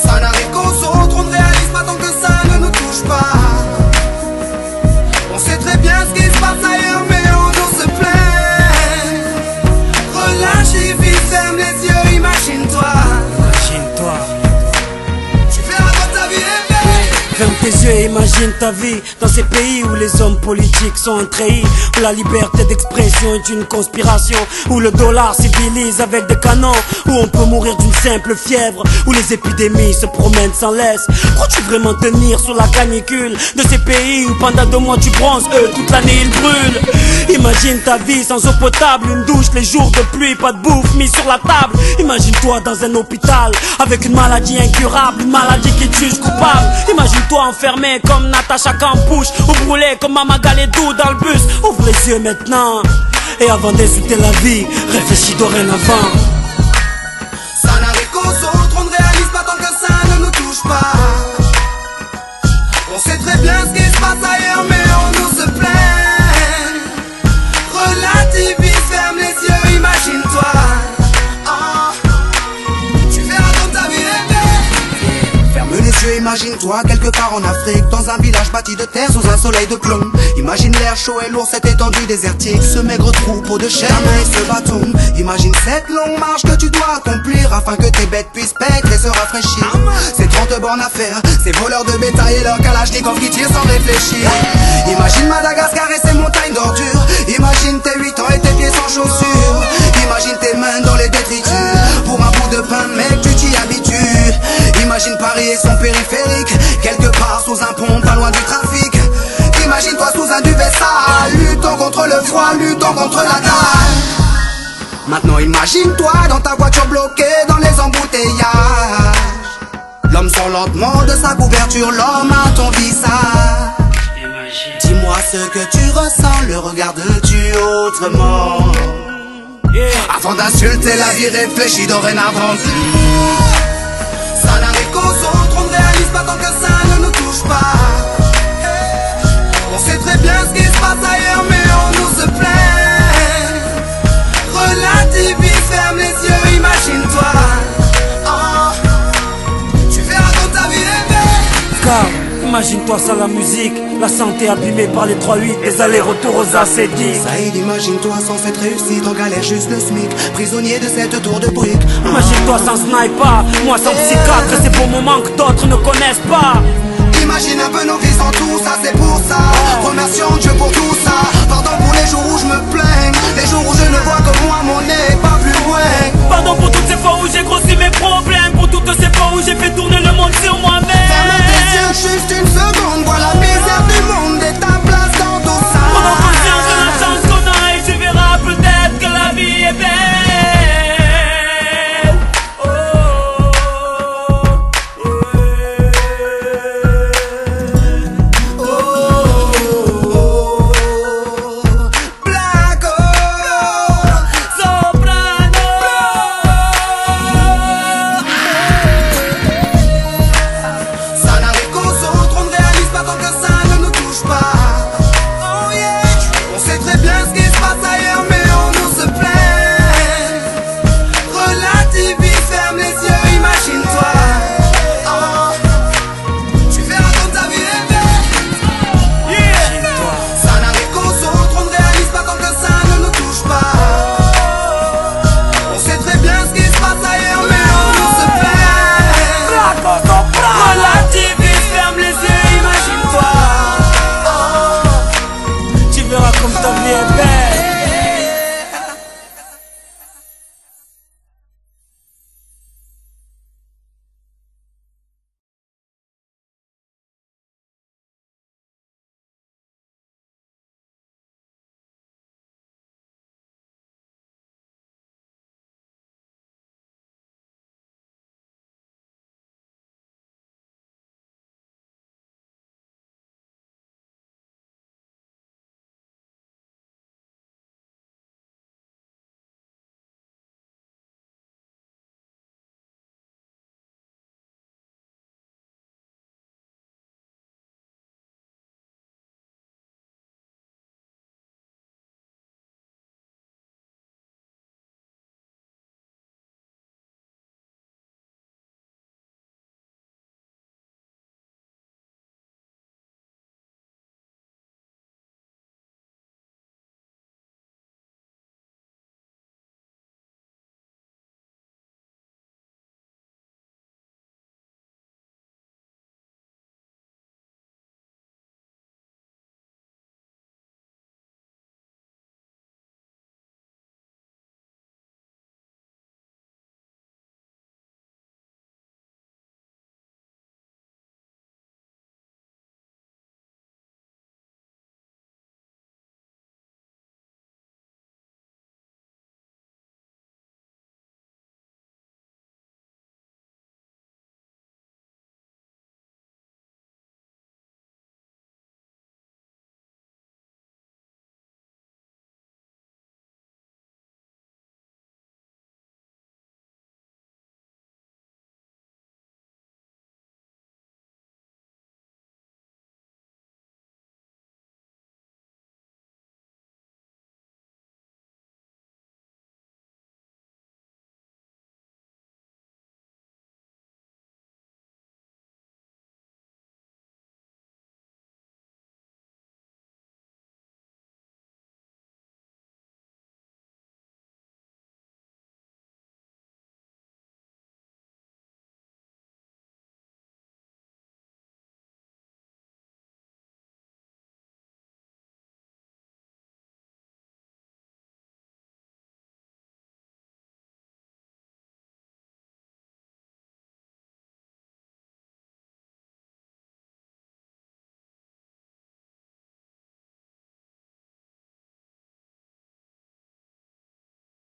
Ça n'arrive qu'aux autres, on ne réalise pas tant que ça ne nous touche pas. On sait très bien ce qui se passe ailleurs, mais on nous se plaint. Relativise, ferme les yeux, imagine-toi. Imagine-toi. Tu verras quand ta vie est belle. Ferme tes yeux et imagine ta vie dans ces pays où les hommes politiques sont un treillis, où la liberté d'expression est une conspiration, où le dollar civilise avec des canons, où on peut mourir d'une simple fièvre, où les épidémies se promènent sans laisse. Crois-tu vraiment tenir sur la canicule de ces pays où pendant 2 mois tu bronzes, eux toute l'année ils brûlent? Imagine ta vie sans eau potable, une douche les jours de pluie, pas de bouffe mise sur la table. Imagine-toi dans un hôpital avec une maladie incurable, une maladie qui te juge coupable. Imagine-toi enfermé comme Natacha Campouche, ou brûlé comme Mama Galedou dans le bus. Ouvre les yeux maintenant, et avant d'insulter la vie, réfléchis dorénavant. Ça n'arrive qu'aux autres, on ne réalise pas tant que ça ne nous touche pas. On sait très bien ce qui se passe ailleurs, mais on nous se plaint. Relativise, ferme les yeux, imagine-toi. Tu verras quand ta vie est belle. Ferme les yeux, imagine-toi quelque part en Afrique, dans un village bâti de terre sous un soleil de plomb. Imagine l'air chaud et lourd, cette étendue désertique, ce maigre troupeau de chair et ce bâton. Imagine cette longue marche que tu dois accomplir afin que tes bêtes puissent paître et se rafraîchir. Ces 30 bornes à faire, ces voleurs de bétail et leurs kalachnikov qui tirent sans réfléchir. Imagine Madagascar et ses montagnes d'ordures. Imagine tes 8 ans et tes pieds sans chaussures. Imagine tes mains dans les détritus. Pour un bout de pain, mec, tu t'y habitues. Imagine Paris et son périphérique, quelque part sous un pont, pas loin du trafic. Imagine-toi sous un duvet sale, luttant contre le froid, luttant contre la dalle. Maintenant imagine-toi dans ta voiture bloquée dans les embouteillages. L'homme sort lentement de sa couverture, l'homme à ton visage. Dis-moi ce que tu ressens, le regardes-tu autrement? Avant d'insulter la vie, réfléchis dorénavant. Ça n'arrive qu'aux autres, on ne réalise pas tant que ça ne nous touche pas. On sait très bien ce qui se passe ailleurs, mais on nous se plaint. Relativise, ferme les yeux, imagine-toi. Tu verras quand ta vie est belle. Car imagine-toi sans la musique, la santé abîmée par les 3-8, les allers-retours aux acédiques. Saïd, imagine-toi sans cette réussite, en galère juste le SMIC, prisonnier de cette tour de briques. Imagine-toi sans sniper, moi sans psychiatre, et ces beaux moments que d'autres ne connaissent pas. Imagine un peu nos vies sans tout ça, c'est pour ça. Remercions Dieu pour tout ça. Pardon pour les jours où je me plains.